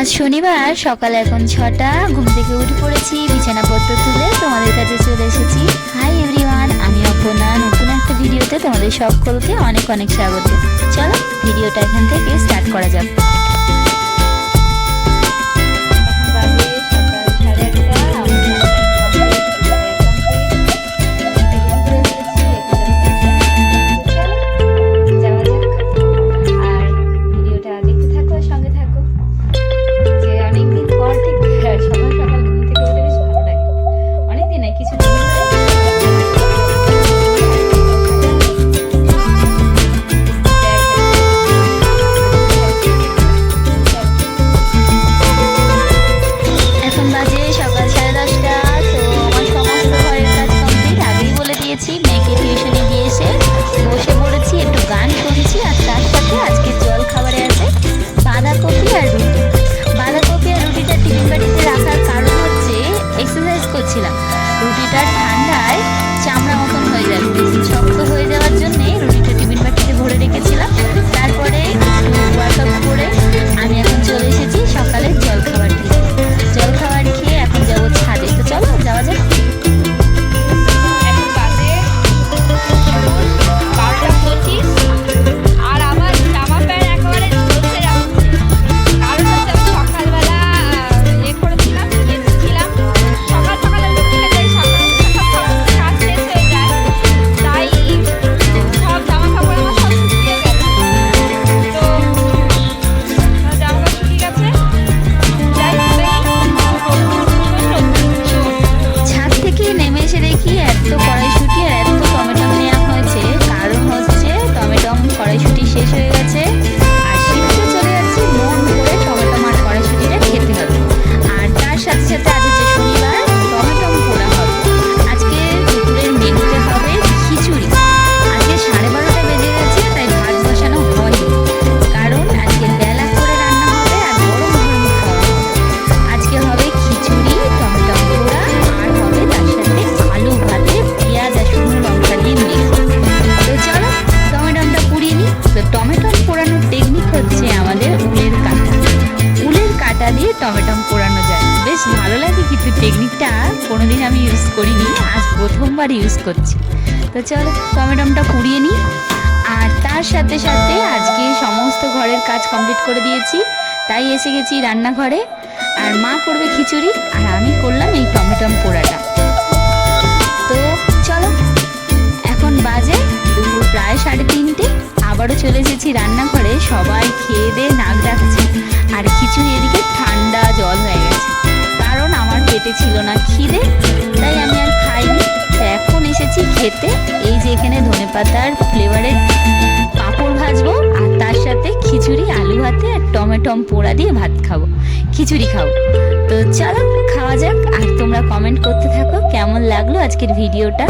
আজ শনিবার সকাল এখন 6টা, ঘুম থেকে উঠে পড়েছি, বিছানাপত্র তুলে তোমাদের কাছে চলে এসেছি। হাই এভরিওয়ান, আমি অপর্ণা, নতুন একটা ভিডিওতে তোমাদের সকলকে অনেক অনেক স্বাগত। চলো ভিডিওটা এখান থেকে স্টার্ট করা যাক। মেয়েকে টিউশনে দিয়ে এসে বসে পড়েছি, একটু গান শুনছি। আর তার সাথে আজকে জল খাবারে আছে বাঁধাকপি আর রুটি। বাঁধাকপি আর রুটিটা টিফিন বাটিতে রাখার কারণ হচ্ছে এক্সারসাইজ করছিলাম, রুটিটা ঠান্ডায় চামড়া মতন হয়ে যাবে, শক্ত হয়ে যাওয়ার জন্যে রুটিটা টিফিন বাটিতে ভরে রেখেছিলাম। তারপরে ওয়ার্কআউট করে আমি এখন চলে এসেছি সকালের জল খাবার খেয়ে। জল খাবার খেয়ে এখন যাবো ছাদে। তো চলো যাওয়া যাক। টমেটো পোড়ানো যায়, বেশ ভালো লাগে, কিন্তু টেকনিকটা কোনোদিন আমি ইউজ করিনি, আজ প্রথমবার ইউজ করছি। তো চলো টমেটোটা পুড়িয়ে নিই। আর তার সাথে সাথে আজকে সমস্ত ঘরের কাজ কমপ্লিট করে দিয়েছি, তাই এসে গেছি রান্নাঘরে। আর মা করবে খিচুড়ি আর আমি করলাম এই টমেটো পোড়াটা। তো চলো এখন বাজে দুপুর প্রায় 3:30, আবারও চলে এসেছি রান্নাঘরে। সবাই খেয়ে দিয়ে নাক ডাকছে, আর খিচুড়ি এদিকে ঠান্ডা জল হয়ে গেছে, কারণ আমার পেটে ছিল না খিদে, তাই আমি আর খাইনি। তো এখন এসেছি খেতে। এই যে এখানে ধনেপাতার ফ্লেভারের পাঁপড় ভাজবো, আর তার সাথে খিচুড়ি, আলু ভাতে আর টমেটো পোড়া দিয়ে ভাত খাবো, খিচুড়ি খাবো। তো চলো খাওয়া যাক, আর তোমরা কমেন্ট করতে থাকো কেমন লাগলো আজকের ভিডিওটা।